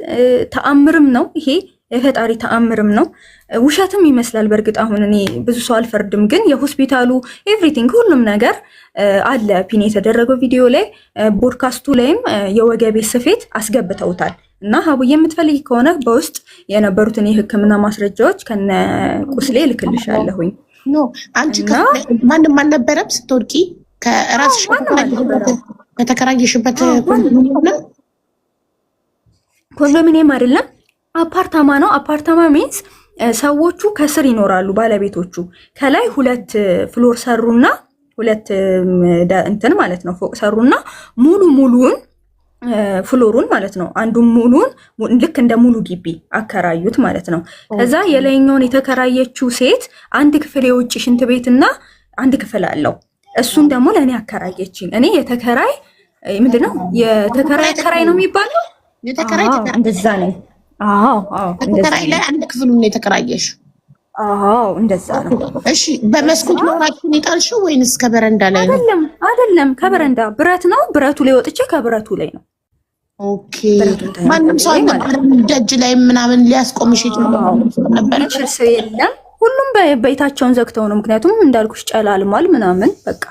Speaker 1: ተአምርም ነው ይሄ፣ የፈጣሪ ተአምርም ነው። ውሸትም ይመስላል በእርግጥ አሁን እኔ ብዙ ሰው አልፈርድም፣ ግን የሆስፒታሉ ኤቭሪቲንግ ሁሉም ነገር አለ። ፒን የተደረገው ቪዲዮ ላይ ቦድካስቱ ላይም የወገቤ ስፌት አስገብተውታል። እና ሀቡ የምትፈልጊ ከሆነ በውስጥ የነበሩትን የሕክምና ማስረጃዎች ከነ ቁስሌ ልክልሻለሁኝ።
Speaker 2: አንቺ ማንም አልነበረም ስትወድቂ? ከራስሽ ከተከራየሽበት
Speaker 1: ኮንዶሚኒየም አይደለም አፓርታማ ነው። አፓርታማ ሚንስ ሰዎቹ ከስር ይኖራሉ፣ ባለቤቶቹ ከላይ 2 ፍሎር ሰሩና 2 እንትን ማለት ነው ፎቅ ሰሩና ሙሉውን ፍሎሩን ማለት ነው አንዱን ሙሉን ልክ እንደ ሙሉ ግቢ አከራዩት ማለት ነው። ከዛ የላይኛውን የተከራየችው ሴት 1 ክፍል የውጭ ሽንት ቤትና 1 ክፍል አለው። እሱን ደግሞ ለእኔ አከራየችኝ። እኔ የተከራይ ምንድነው የተከራይ ነው የሚባለው?
Speaker 2: የተከራይ
Speaker 1: እንደዛ ነው። አዎ
Speaker 2: ተከራይ ላይ 1 ክፍሉን ነው የተከራየሽ?
Speaker 1: አዎ እንደዛ ነው።
Speaker 2: እሺ በመስኮት ነው ራስሽን የጣልሽው ወይንስ ከበረንዳ ላይ ነው?
Speaker 1: አይደለም ከበረንዳ ብረት ነው። ብረቱ ላይ ወጥቼ ከብረቱ ላይ ነው።
Speaker 2: ኦኬ ማንም ሰው ደጅ ላይ ምናምን ሊያስቆምሽ ነበር?
Speaker 1: ሰው የለም። ሁሉም በቤታቸውን ዘግተው ነው። ምክንያቱም እንዳልኩሽ ጨላልሟል ምናምን በቃ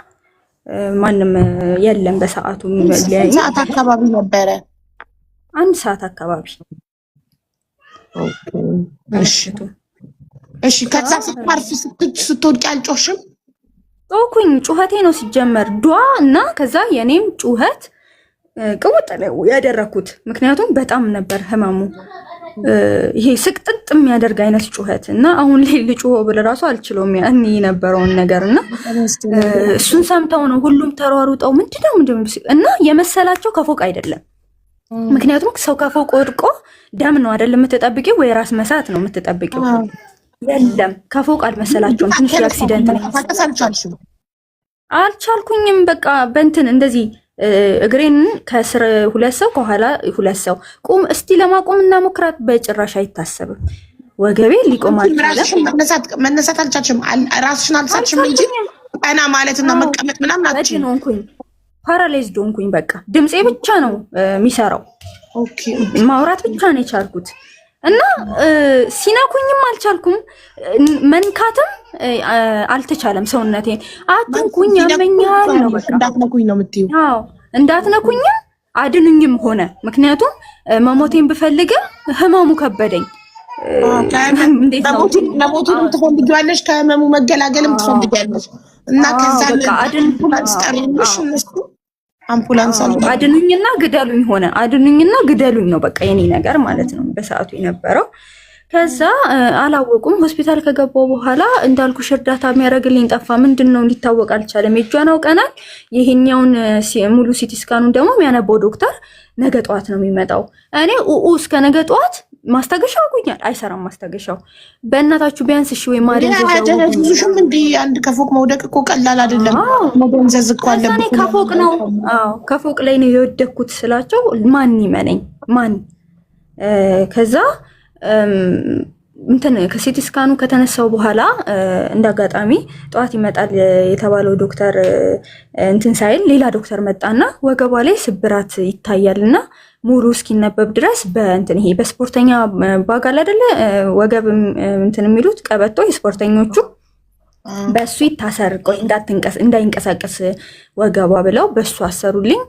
Speaker 1: ማንም የለም በሰዓቱ።
Speaker 2: ሰዓት አካባቢ ነበረ?
Speaker 1: 1 ሰዓት አካባቢ።
Speaker 2: እሺ ከዛ ስትማርፍ ስትወድቂ አልጮሽም?
Speaker 1: ጮኩኝ። ጩኸቴ ነው ሲጀመር ዱአ እና ከዛ የኔም ጩኸት ቅውጥ ነው ያደረኩት። ምክንያቱም በጣም ነበር ህመሙ፣ ይሄ ስቅጥጥ የሚያደርግ አይነት ጩኸት እና አሁን ላይ ልጩሆ ብለ ራሱ አልችለውም ያኔ የነበረውን ነገርና እሱን ሰምተው ነው ሁሉም ተሯሩጠው ምንድነው እና የመሰላቸው ከፎቅ አይደለም። ምክንያቱም ሰው ከፎቅ ወድቆ ደም ነው አይደል የምትጠብቂው፣ ወይ ራስ መሳት ነው የምትጠብቂው። የለም ከፎቅ አልመሰላቸውም። ትንሽ አክሲደንት ነው አልቻልኩኝም። በቃ በእንትን እንደዚህ እግሬን ከስር 2 ሰው ከኋላ 2 ሰው ቁም እስቲ ለማቆም እና ሞክራት፣ በጭራሽ አይታሰብም። ወገቤ ሊቆም አልቻለም።
Speaker 2: መነሳት አልቻልሽም። ራስሽን አልሳልሽም እንጂ ቀና ማለትና መቀመጥ ምናምን አትችይም።
Speaker 1: ሆንኩኝ፣ ፓራላይዝድ ሆንኩኝ። በቃ ድምጼ ብቻ ነው የሚሰራው። ኦኬ ማውራት ብቻ ነው የቻልኩት እና ሲነኩኝም አልቻልኩም፣ መንካትም አልተቻለም። ሰውነቴን አትንኩኝ ያመኛል ነው በቃ
Speaker 2: እንዳትነኩኝ ነው የምትይው።
Speaker 1: አዎ እንዳትነኩኝም አድኑኝም ሆነ። ምክንያቱም መሞቴን ብፈልግም ህመሙ ከበደኝ።
Speaker 2: ለሞቱም ትፈልጊዋለሽ፣ ከህመሙ መገላገልም ትፈልጊያለሽ እና ከዛ አምቡላንስ ጠሪልሽ። እነሱ አምቡላንስ
Speaker 1: አድኑኝና ግደሉኝ ሆነ። አድኑኝና ግደሉኝ ነው በቃ የኔ ነገር ማለት ነው በሰዓቱ የነበረው። ከዛ አላወቁም። ሆስፒታል ከገባው በኋላ እንዳልኩሽ እርዳታ የሚያደርግልኝ ጠፋ። ምንድነው እንዲታወቅ አልቻለም። የእጇን አውቀናል። ይሄኛውን ሙሉ ሲቲ ስካኑን ደግሞ የሚያነበው ዶክተር ነገ ጠዋት ነው የሚመጣው። እኔ እስከ ነገ ጠዋት ማስታገሻ አጉኛል። አይሰራም ማስታገሻው። በእናታችሁ ቢያንስ እሺ ወይ
Speaker 2: ማደንዘዙሽም እንዲ አንድ ከፎቅ መውደቅ እኮ ቀላል አይደለም። መደንዘዝ እኮ አለብኝ።
Speaker 1: ከፎቅ ነው ከፎቅ ላይ ነው የወደኩት ስላቸው ማን ይመነኝ ማን። ከዛ እንትን ከሲቲ ስካኑ ከተነሳው በኋላ እንዳጋጣሚ ጠዋት ይመጣል የተባለው ዶክተር እንትን ሳይል ሌላ ዶክተር መጣና ወገቧ ላይ ስብራት ይታያልና ሙሉ እስኪነበብ ድረስ በእንትን ይሄ በስፖርተኛ ባጋል አይደለ ወገብ እንትን የሚሉት ቀበቶ የስፖርተኞቹ በሱ ይታሰር፣ ቆይ እንዳይንቀሳቀስ ወገቧ ብለው በሱ አሰሩልኝ።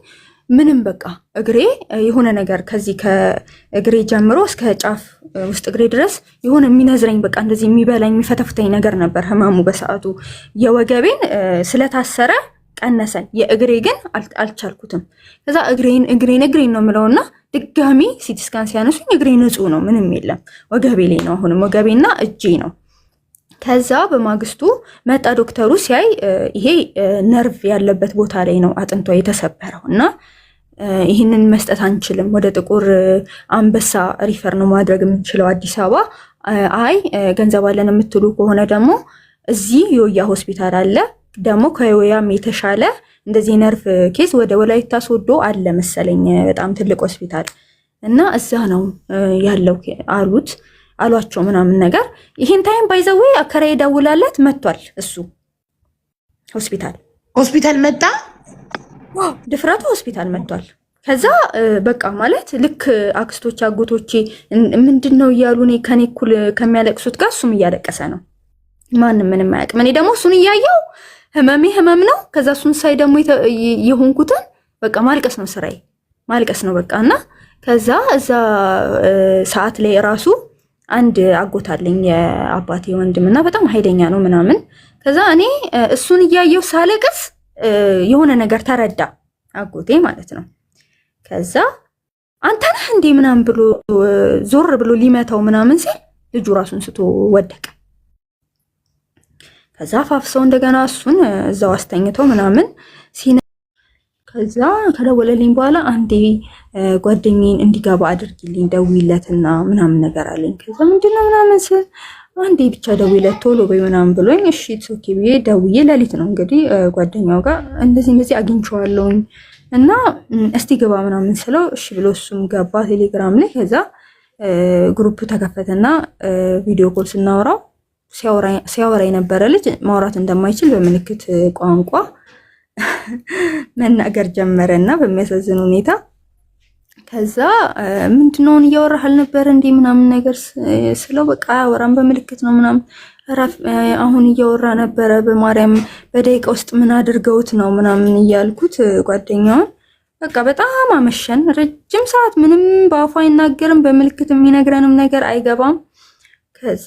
Speaker 1: ምንም በቃ እግሬ የሆነ ነገር ከዚህ ከእግሬ ጀምሮ እስከ ጫፍ ውስጥ እግሬ ድረስ የሆነ የሚነዝረኝ በቃ እንደዚህ የሚበላኝ የሚፈተፍተኝ ነገር ነበር ህመሙ በሰዓቱ። የወገቤን ስለታሰረ ቀነሰን፣ የእግሬ ግን አልቻልኩትም። ከዛ እግሬን ነው የምለውና ድጋሚ ሲቲ ስካን ሲያነሱኝ እግሬ ንጹህ ነው፣ ምንም የለም። ወገቤ ላይ ነው አሁንም ወገቤና እጄ ነው። ከዛ በማግስቱ መጣ ዶክተሩ። ሲያይ ይሄ ነርቭ ያለበት ቦታ ላይ ነው አጥንቷ የተሰበረው እና ይህንን መስጠት አንችልም፣ ወደ ጥቁር አንበሳ ሪፈር ነው ማድረግ የምንችለው አዲስ አበባ። አይ ገንዘብ አለን የምትሉ ከሆነ ደግሞ እዚህ የወያ ሆስፒታል አለ፣ ደግሞ ከወያም የተሻለ እንደዚህ ነርቭ ኬዝ ወደ ወላይታ ሶዶ አለ መሰለኝ፣ በጣም ትልቅ ሆስፒታል እና እዛ ነው ያለው አሏቸው ምናምን ነገር። ይሄን ታይም ባይዘዌ አከራይ ደውላለት መጥቷል። እሱ ሆስፒታል መጣ፣ ድፍረቱ ሆስፒታል መጥቷል። ከዛ በቃ ማለት ልክ አክስቶች አጎቶቼ ምንድነው እያሉ እኔ ከኔ እኩል ከሚያለቅሱት ጋር እሱም እያለቀሰ ነው። ማንም ምንም አያውቅም። እኔ ደግሞ እሱን እያየው ህመም ነው። ከዛ እሱን ሳይ ደግሞ የሆንኩትን በቃ ማልቀስ ነው ስራዬ፣ ማልቀስ ነው በቃ። እና ከዛ እዛ ሰዓት ላይ ራሱ አንድ አጎታለኝ የአባቴ ወንድምና በጣም ኃይለኛ ነው ምናምን። ከዛ እኔ እሱን እያየው ሳለቅስ የሆነ ነገር ተረዳ አጎቴ ማለት ነው። ከዛ አንተ ነህ እንዴ ምናምን ብሎ ዞር ብሎ ሊመታው ምናምን ሲል ልጁ ራሱን ስቶ ወደቀ። ከዛ ፋፍሰው እንደገና እሱን እዛው አስተኝተው ምናምን ከዛ ከደወለልኝ በኋላ አንዴ ጓደኛዬን እንዲገባ አድርጊልኝ ደውይለትና ምናምን ነገር አለኝ። ከዛ ምንድነው ምናምን ስል አንዴ ብቻ ደውይለት ቶሎ በይ ምናምን ብሎኝ እሺ ኦኬ ብዬ ደውዬ ሌሊት ነው እንግዲህ ጓደኛው ጋር እንደዚህ አግኝቼዋለሁኝ እና እስቲ ገባ ምናምን ስለው እሺ ብሎ እሱም ገባ ቴሌግራም ላይ። ከዛ ግሩፕ ተከፈተና ቪዲዮ ኮል ስናወራው ሲያወራ የነበረ ልጅ ማውራት እንደማይችል በምልክት ቋንቋ መናገር ጀመረና በሚያሳዝን ሁኔታ። ከዛ ምንድነውን እያወራህ አልነበረ እንዴ ምናምን ነገር ስለው በቃ አወራም በምልክት ነው ምናምን። አሁን እያወራ ነበረ በማርያም በደቂቃ ውስጥ ምን አድርገውት ነው ምናምን እያልኩት ጓደኛውን በቃ በጣም አመሸን። ረጅም ሰዓት ምንም በአፉ አይናገርም፣ በምልክት የሚነግረንም ነገር አይገባም። ከዛ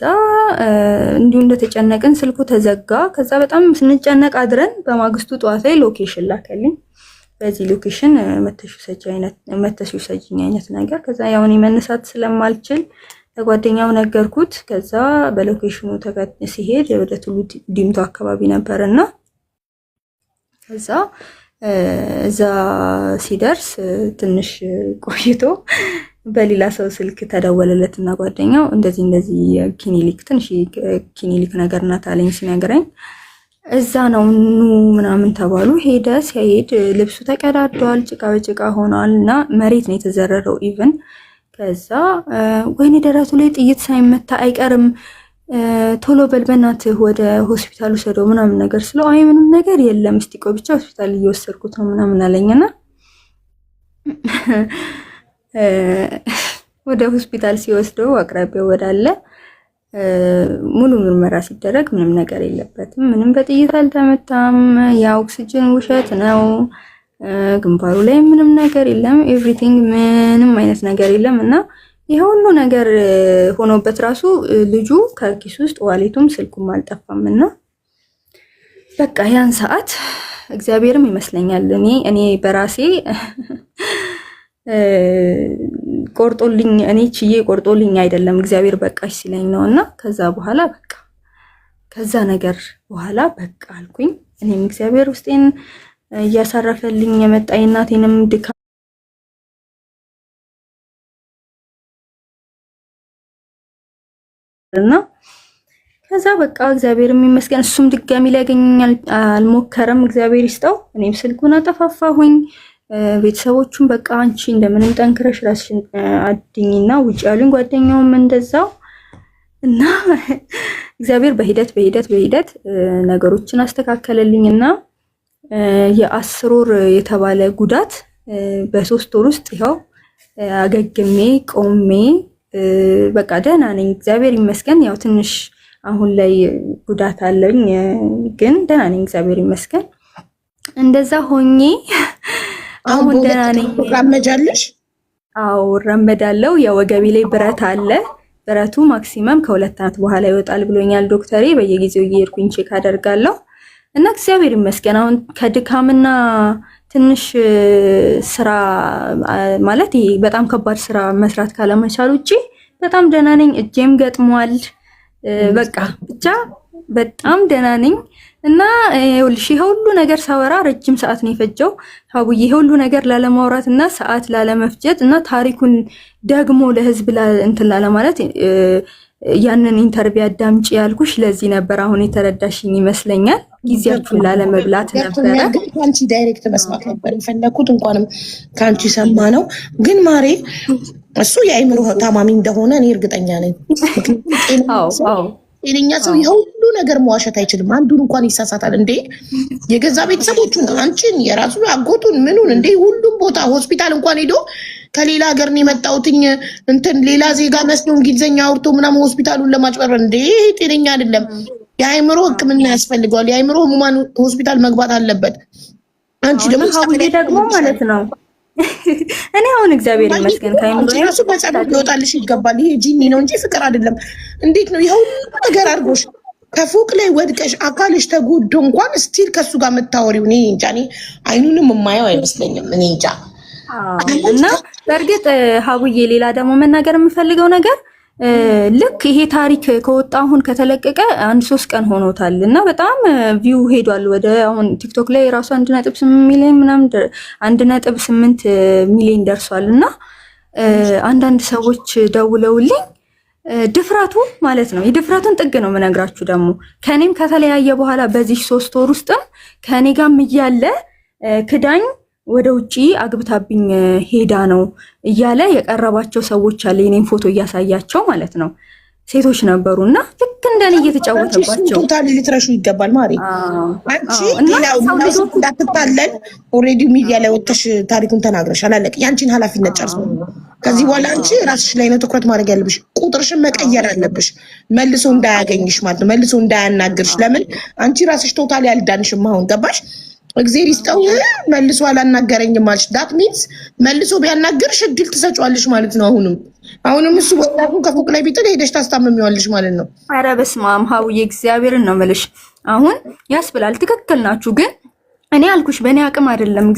Speaker 1: እንዲሁ እንደተጨነቅን ስልኩ ተዘጋ። ከዛ በጣም ስንጨነቅ አድረን በማግስቱ ጠዋት ላይ ሎኬሽን ላከልኝ። በዚህ ሎኬሽን መተሽ ሰጂኝ አይነት ነገር። ከዛ ያው እኔ መነሳት ስለማልችል ለጓደኛው ነገርኩት። ከዛ በሎኬሽኑ ሲሄድ ወደ ቱሉ ዲምቱ አካባቢ ነበርና ከዛ እዛ ሲደርስ ትንሽ ቆይቶ በሌላ ሰው ስልክ ተደወለለትና ጓደኛው እንደዚህ ኪኒሊክ ትንሽ ኪኒሊክ ነገር ናት አለኝ ሲነግረኝ እዛ ነው ኑ ምናምን ተባሉ። ሄደ። ሲሄድ ልብሱ ተቀዳዷል፣ ጭቃ በጭቃ ሆኗል እና መሬት ነው የተዘረረው ኢቭን። ከዛ ወይኔ ደረቱ ላይ ጥይት ሳይመታ አይቀርም ቶሎ በል በእናትህ ወደ ሆስፒታል ወሰደው ምናምን ነገር ስለው አይ ምንም ነገር የለም እስቲ ቆይ ብቻ ሆስፒታል እየወሰድኩት ነው ምናምን አለኝና ወደ ሆስፒታል ሲወስደው አቅራቢያው ወዳለ ሙሉ ምርመራ ሲደረግ ምንም ነገር የለበትም። ምንም በጥይት አልተመታም። ያ ኦክሲጅን ውሸት ነው። ግንባሩ ላይ ምንም ነገር የለም። ኤቭሪቲንግ ምንም አይነት ነገር የለም እና ይሄ ሁሉ ነገር ሆኖበት ራሱ ልጁ ከኪስ ውስጥ ዋሌቱም ስልኩም አልጠፋምና በቃ ያን ሰዓት እግዚአብሔርም ይመስለኛል እኔ በራሴ ቆርጦልኝ እኔ ችዬ ቆርጦልኝ አይደለም እግዚአብሔር በቃሽ ሲለኝ ነውና ከዛ በኋላ በቃ ከዛ ነገር በኋላ በቃ አልኩኝ። እኔም እግዚአብሔር ውስጤን እያሳረፈልኝ የመጣ እናቴንም ድካም እና ከዛ በቃ እግዚአብሔር ይመስገን እሱም ድጋሚ ሊያገኘኝ አልሞከረም። እግዚአብሔር ይስጠው። እኔም ስልኩን አጠፋፋሁኝ። ቤተሰቦቹም በቃ አንቺ እንደምንም ጠንክረሽ ራስሽን አድኝና ውጭ ያሉኝ ጓደኛውም እንደዛው እና እግዚአብሔር በሂደት ነገሮችን አስተካከለልኝና የ10 ወር የተባለ ጉዳት በ3 ወር ውስጥ ይኸው አገግሜ ቆሜ በቃ ደህና ነኝ እግዚአብሔር ይመስገን። ያው ትንሽ አሁን ላይ ጉዳት አለኝ ግን ደህና ነኝ እግዚአብሔር ይመስገን። እንደዛ ሆኜ አሁን ደህና ነኝ።
Speaker 2: ራመጃለሽ?
Speaker 1: አዎ እራመዳለሁ። የወገቤ ላይ ብረት አለ። ብረቱ ማክሲመም ከ2 ዓመት በኋላ ይወጣል ብሎኛል ዶክተሬ። በየጊዜው እየሄድኩኝ ቼክ አደርጋለሁ እና እግዚአብሔር ይመስገን አሁን ከድካምና ትንሽ ስራ ማለት ይሄ በጣም ከባድ ስራ መስራት ካለመቻል ውጪ በጣም ደህና ነኝ። እጄም ገጥሟል። በቃ ብቻ በጣም ደህና ነኝ እና ይኸውልሽ ይሄ ሁሉ ነገር ሳወራ ረጅም ሰዓት ነው የፈጀው ሀቡዬ። ይሄ ሁሉ ነገር ላለማውራት እና ሰዓት ላለመፍጀት እና ታሪኩን ደግሞ ለህዝብ እንትን ላለማለት ያንን ኢንተርቪው አዳምጪ ያልኩሽ ለዚህ ነበር። አሁን የተረዳሽኝ ይመስለኛል። ጊዜያችሁን ላለመብላት ነበረ።
Speaker 2: ካንቺ ዳይሬክት መስማት ነበር የፈለኩት። እንኳንም ካንቺ ሰማ ነው። ግን ማሬ እሱ የአይምሮ ታማሚ እንደሆነ እኔ እርግጠኛ ነኝ። ጤነኛ ሰው ይሄ ሁሉ ነገር መዋሸት አይችልም። አንዱን እንኳን ይሳሳታል እንዴ! የገዛ ቤተሰቦቹን አንቺን የራሱ አጎቱን ምኑን እንዴ ሁሉም ቦታ ሆስፒታል እንኳን ሄዶ ከሌላ ሀገር ነው የመጣሁትኝ እንትን ሌላ ዜጋ መስሎ እንግሊዝኛ አውርቶ ምናምን ሆስፒታሉን ለማጭበርበር እንዴ! ጤነኛ አይደለም። የአይምሮ ሕክምና ያስፈልገዋል። የአይምሮ ህሙማን ሆስፒታል መግባት አለበት። አንቺ
Speaker 1: ደግሞ ማለት ነው እኔ አሁን እግዚአብሔር ይመስገን ካይምሮ
Speaker 2: ራሱ በጸሎት ይወጣልሽ ይገባል። ይሄ ጂኒ ነው እንጂ ፍቅር አይደለም። እንዴት ነው ይሄው ነገር አድርጎሽ ከፎቅ ላይ ወድቀሽ አካልሽ ተጎዶ እንኳን ስቲል ከሱ ጋር መታወሪው? እኔ እንጃ። እኔ አይኑንም የማየው አይመስለኝም። እኔ እንጃ።
Speaker 1: እና በእርግጥ ሀቡዬ ሌላ ደግሞ መናገር የምፈልገው ነገር ልክ ይሄ ታሪክ ከወጣ አሁን ከተለቀቀ 1-3 ቀን ሆኖታል እና በጣም ቪው ሄዷል። ወደ አሁን ቲክቶክ ላይ ራሱ 1.8 ሚሊዮን ምናምን 1.8 ሚሊዮን ደርሷል። እና አንዳንድ ሰዎች ደውለውልኝ ድፍረቱ ማለት ነው የድፍረቱን ጥግ ነው የምነግራችሁ። ደግሞ ከኔም ከተለያየ በኋላ በዚህ 3 ወር ውስጥም ከኔ ጋርም እያለ ክዳኝ ወደ ውጪ አግብታብኝ ሄዳ ነው እያለ የቀረባቸው ሰዎች አለ። የኔን ፎቶ እያሳያቸው ማለት ነው ሴቶች ነበሩና ልክ እንደኔ እየተጫወተባቸው
Speaker 2: ቶታሊ ሊትረሹ ይገባል ማለት አንቺ ሌላው እንዳትታለን ኦሬዲ ሚዲያ ላይ ወጥተሽ ታሪኩን ተናግረሻል። አለቀ። ያንቺን ኃላፊነት ጨርሶ ከዚህ በኋላ አንቺ ራስሽ ላይ ነው ትኩረት ማድረግ ያለብሽ። ቁጥርሽን መቀየር አለብሽ መልሶ እንዳያገኝሽ ማለት ነው፣ መልሶ እንዳያናግርሽ። ለምን አንቺ ራስሽ ቶታሊ አልዳንሽም። አሁን ገባሽ? እግዚአብሔር ይስጠው መልሶ አላናገረኝም ማለት ዳት ሚንስ መልሶ ቢያናገርሽ እድል ትሰጪዋለሽ ማለት ነው። አሁንም እሱ ወጣቱን ከፎቅ ላይ ቢጥል ሄደሽ ታስታምሚዋለሽ ማለት ነው።
Speaker 1: ኧረ በስመ አብ ሀውዬ እግዚአብሔርን ነው የምልሽ። አሁን ያስብላል። ትክክል ናችሁ። ግን እኔ አልኩሽ በእኔ አቅም አይደለም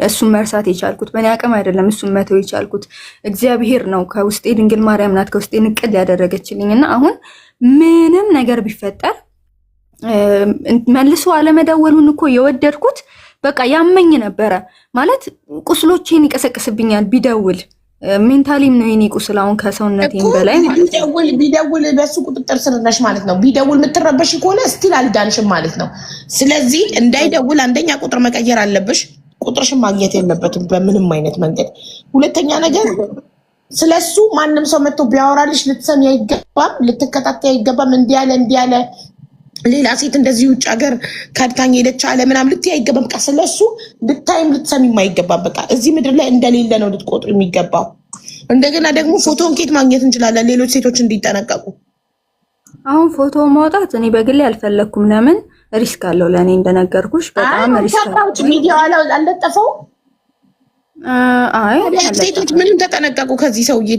Speaker 1: እሱን መርሳት የቻልኩት፣ በእኔ አቅም አይደለም እሱን መተው የቻልኩት። እግዚአብሔር ነው ከውስጤ ድንግል ማርያም ናት ከውስጤ ንቅል ያደረገችልኝ። እና አሁን ምንም ነገር ቢፈጠር መልሶ አለመደወሉን እኮ የወደድኩት በቃ ያመኝ ነበረ ማለት ቁስሎቼን ይቀሰቅስብኛል ቢደውል ሜንታሊም ነው የኔ ቁስል አሁን ከሰውነቴም በላይ ማለት ነው።
Speaker 2: ቢደውል በሱ ቁጥጥር ስር ነሽ ማለት ነው። ቢደውል የምትረበሽ ከሆነ ስቲል አልዳንሽም ማለት ነው። ስለዚህ እንዳይደውል አንደኛ ቁጥር መቀየር አለብሽ። ቁጥርሽን ማግኘት የለበትም በምንም አይነት መንገድ። ሁለተኛ ነገር ስለሱ ማንም ሰው መጥቶ ቢያወራልሽ ልትሰሚ አይገባም፣ ልትከታተይ አይገባም። እንዲያለ ሌላ ሴት እንደዚህ ውጭ ሀገር ከድታኝ ሄደች አለ ምናምን ልትይ አይገባም። በቃ ስለሱ ልታይም ልትሰሚም አይገባም። በቃ እዚህ ምድር ላይ እንደሌለ ነው ልትቆጥሩ የሚገባው። እንደገና ደግሞ ፎቶን ኬት ማግኘት እንችላለን ሌሎች ሴቶች እንዲጠነቀቁ።
Speaker 1: አሁን ፎቶ ማውጣት እኔ በግሌ አልፈለኩም። ለምን ሪስክ አለው ለእኔ እንደነገርኩሽ በጣም ሪስክ አለው።
Speaker 2: ሚዲያ አልለጠፈው።
Speaker 1: አይ
Speaker 2: ሴቶች ምንም ተጠነቀቁ ከዚህ ሰውዬ